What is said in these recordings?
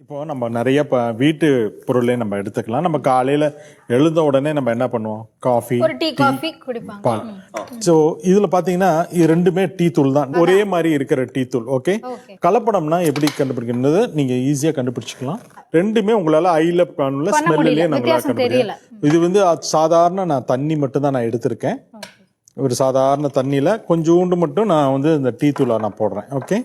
இப்போ நம்ம நிறைய வீட்டு பொருளே நம்ம எடுத்துக்கலாம். நம்ம காலையில எழுந்த உடனே நம்ம என்ன பண்ணுவோம்? காஃபி, ஒரு டீ காஃபி குடிப்பாங்க. பால். ஸோ இதுல பாத்தீங்கன்னா இது ரெண்டுமே டீ தூள் தான், ஒரே மாதிரி இருக்கிற டீ தூள். ஓகே, கலப்படம்னா எப்படி கண்டுபிடிக்கிறது நீங்க ஈஸியா கண்டுபிடிச்சிக்கலாம். ரெண்டுமே உங்களால ஐல பண்ணல ஸ்மெல்லே நம்மளால கண்டுபிடிக்கலாம். இது வந்து சாதாரண நான் தண்ணி மட்டும் தான் நான் எடுத்திருக்கேன். ஒரு சாதாரண தண்ணியில கொஞ்சோண்டு மட்டும் நான் வந்து இந்த டீ தூளை நான் போடுறேன். ஓகே,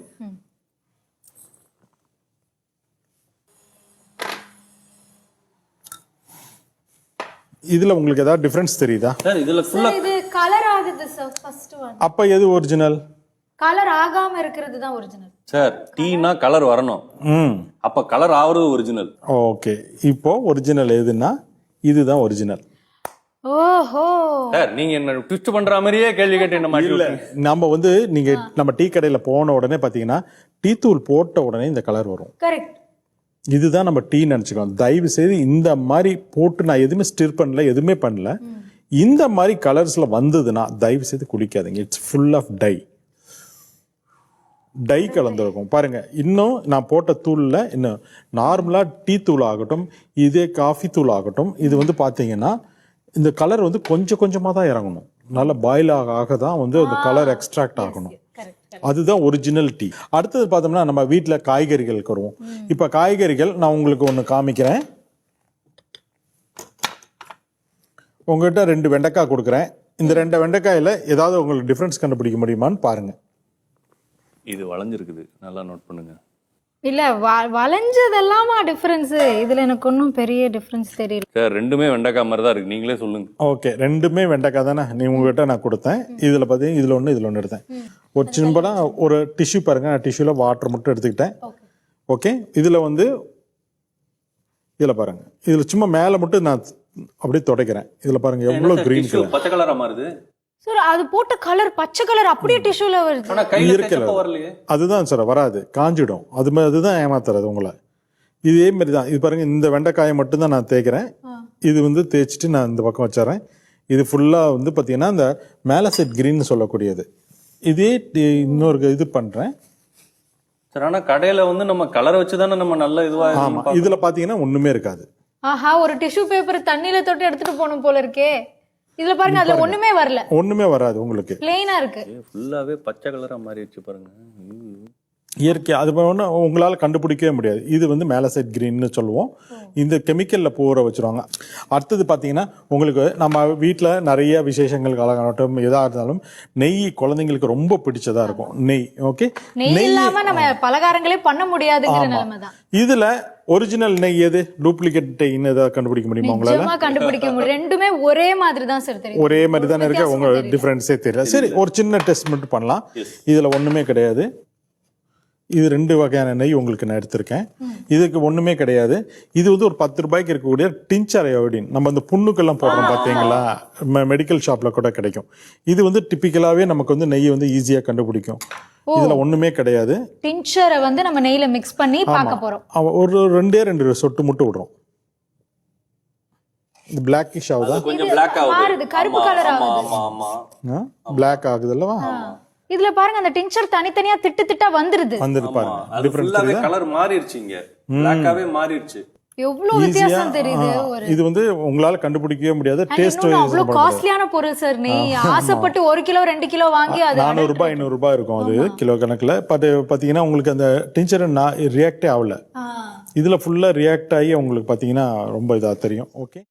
இதுல உங்களுக்கு ஏதாவது டிஃபரன்ஸ் தெரியுதா? சார் இதுல ஃபுல்லா இது கலர் ஆகுது சார். ஃபர்ஸ்ட் ஒன் அப்ப எது ஒரிஜினல்? கலர் ஆகாம இருக்கிறது தான் ஒரிஜினல் சார். டீனா கலர் வரணும், அப்ப கலர் ஆவறது ஒரிஜினல். ஓகே, இப்போ ஒரிஜினல் எதுன்னா இதுதான் ஒரிஜினல். ஓஹோ சார் நீங்க என்ன ட்விஸ்ட் பண்ற மாதிரியே கேள்வி கேட்டு என்ன மாட்டி இல்ல, நம்ம வந்து நீங்க நம்ம டீ கடையில போன உடனே பாத்தீங்கன்னா டீ தூள் போட்ட உடனே இந்த கலர் வரும். கரெக்ட். இதுதான் நம்ம டீ நினைச்சுக்கோம். தயவு செய்து இந்த மாதிரி போட்டு நான் எதுவுமே ஸ்டிர் பண்ணல, எதுவுமே பண்ணல. இந்த மாதிரி கலர்ஸ்ல வந்ததுன்னா தயவு செய்து குடிக்காதீங்க. இட்ஸ் ஃபுல் ஆஃப் டை கலந்துருக்கும். பாருங்க, இன்னும் நான் போட்ட தூள்ல இன்னும் நார்மலா டீ தூள் ஆகட்டும், இதே காஃபி தூள் ஆகட்டும், இது வந்து பாத்தீங்கன்னா இந்த கலர் வந்து கொஞ்சம் கொஞ்சமா தான் இறங்கணும். நல்லா பாயில் ஆக தான் வந்து அந்த கலர் எக்ஸ்ட்ராக்ட் ஆகணும். அதுதான் ஒரிஜினல் டீ. அடுத்தது பார்த்தோம்னா நம்ம வீட்டில் காய்கறிகளுக்கு வருவோம். இப்போ காய்கறிகள் நான் உங்களுக்கு ஒன்று காமிக்கிறேன். உங்ககிட்ட 2 வெண்டைக்காய் கொடுக்குறேன். இந்த 2 வெண்டைக்காயில ஏதாவது உங்களுக்கு டிஃபரன்ஸ் கண்டுபிடிக்க முடியுமான்னு பாருங்க. இது வளைஞ்சிருக்குது, நல்லா நோட் பண்ணுங்க. இல்ல வளைஞ்சதெல்லாமா டிஃபரன்ஸ்? இதுல எனக்கு ஒன்றும் பெரிய டிஃபரன்ஸ் தெரியல சார். ரெண்டுமே வெண்டைக்காய் மாதிரி தான் இருக்கு, நீங்களே சொல்லுங்க. ஓகே, ரெண்டுமே வெண்டைக்காய் தானே. நீ உங்ககிட்ட நான் கொடுத்தேன். இதுல பார்த்தீங்கன்னா இதுல ஒன்று எடுத்தேன். ஒரு சின்னப்படா ஒரு டிஷ்யூ பாருங்க, நான் டிஷ்யூல வாட்டர் மட்டும் எடுத்துக்கிட்டேன். ஓகே, இதுல வந்து இதுல பாருங்க, இதுல சும்மா மேல மட்டும் நான் அப்படியே துடைக்கிறேன். இதுல பாருங்க எவ்வளவு கிரீன் கலர், பச்சை கலரா மாறுது சார். அது போட்ட கலர் பச்சை கலர் அப்படியே டிஷ்யூல வருது. இருக்கல, அதுதான் சார் வராது, காஞ்சிடும். அதுதான் ஏமாத்துறது உங்களை. இதே மாதிரி தான் இது பாருங்க. இந்த வெண்டைக்காயை மட்டும் தான் நான் தேய்க்கிறேன். இது வந்து தேய்ச்சிட்டு நான் இந்த பக்கம் வச்சிடறேன். இது ஃபுல்லா வந்து பாத்தீங்கன்னா இந்த மேலசெட் கிரீன் சொல்லக்கூடியது. இதே இன்னொரு இது பண்றேன் சார். ஆனா கடையில வந்து நம்ம கலர் வச்சுதானே நம்ம நல்ல இதுவா. ஆமா, இதுல பாத்தீங்கன்னா ஒண்ணுமே இருக்காது. ஆஹா, ஒரு டிஷ்யூ பேப்பர் தண்ணியில தொட்டு எடுத்துட்டு போகணும் போல இருக்கே. இதுல பாருங்க, அதுல ஒண்ணுமே வரல, ஒண்ணுமே வராது உங்களுக்கு. பிளெயினா இருக்கு. ஃபுல்லாவே பச்சை கலரா மாறிடுச்சு பாருங்க. இயற்கை அது ஒன்று உங்களால் கண்டுபிடிக்கவே முடியாது. இது வந்து மேலசைட் கிரீன்னு சொல்லுவோம். இந்த கெமிக்கலில் பூர வச்சுருவாங்க. அடுத்தது பார்த்தீங்கன்னா உங்களுக்கு நம்ம வீட்டில் நிறைய விசேஷங்கள் காலகட்டம் எதாக இருந்தாலும் நெய் குழந்தைங்களுக்கு ரொம்ப பிடிச்சதா இருக்கும். நெய் ஓகே, நெய் இல்லாம நம்ம பலகாரங்களே பண்ண முடியாதுங்கிற நிலைமை தான். இதுல ஒரிஜினல் நெய் எது, டூப்ளிகேட் நெய்ன்னு ஏதாவது கண்டுபிடிக்க முடியுமா உங்களால? கண்டுபிடிக்க முடியும். ரெண்டுமே ஒரே மாதிரி தான் சார் தெரியும். ஒரே மாதிரி தானே இருக்கு, உங்க டிஃபரன்ஸே தெரியல. சரி, ஒரு சின்ன டெஸ்ட் மட்டும் பண்ணலாம். இதுல ஒண்ணுமே கிடையாது. இது 2 வகையான நெய் உங்களுக்கு நான் எடுத்திருக்கேன். இதுக்கு ஒண்ணுமே கிடையாது. இது வந்து ஒரு 10 ரூபாய்க்கு இருக்கக்கூடிய டின்ச்சர் அயோடின். நம்ம இந்த புண்ணுக்கெல்லாம் போடுறோம் பாத்தீங்களா, மெடிக்கல் ஷாப்ல கூட கிடைக்கும். இது வந்து டிப்பிக்கலாவே நமக்கு வந்து நெய் வந்து ஈஸியா கண்டுபிடிக்கும். இதுல ஒண்ணுமே கிடையாது. டின்ச்சரை வந்து நம்ம நெய்ல மிக்ஸ் பண்ணி பார்க்க போறோம். ஒரு 2 சொட்டு மட்டும் விடுறோம். இது பிளாக்கிஷ் ஆகுதா? கொஞ்சம் பிளாக் ஆகுது, கருப்பு கலர் ஆகுது. ஆமா ஆமா, பிளாக் ஆகுது அல்லவா? இதுல பாருங்க, அந்த டின்ச்சர் தனித்தனியா திட்டா வந்துருது பாருங்க. அது ஃபுல்லாவே கலர் மாறிடுச்சு, இங்க பிளாக்காவே மாறிடுச்சு. எவ்வளவு வித்தியாசம் தெரியுது. இது வந்து உங்களால கண்டுபிடிக்கவே முடியாது. டேஸ்ட் அவ்வளவு காஸ்ட்லியான பொருள் சார். நெய் ஆசைப்பட்டு 1 கிலோ 2 கிலோ வாங்கி அது 400 ரூபாய் 500 ரூபாய் இருக்கும் அது கிலோ கணக்குல. பட் பாத்தீங்கன்னா உங்களுக்கு அந்த டின்ச்சர் ரியாக்டே ஆகல. இதுல ஃபுல்லா ரியாக்ட் ஆகி உங்களுக்கு பாத்தீங்கன்னா ரொம்ப இதா தெரியும். ஓகே.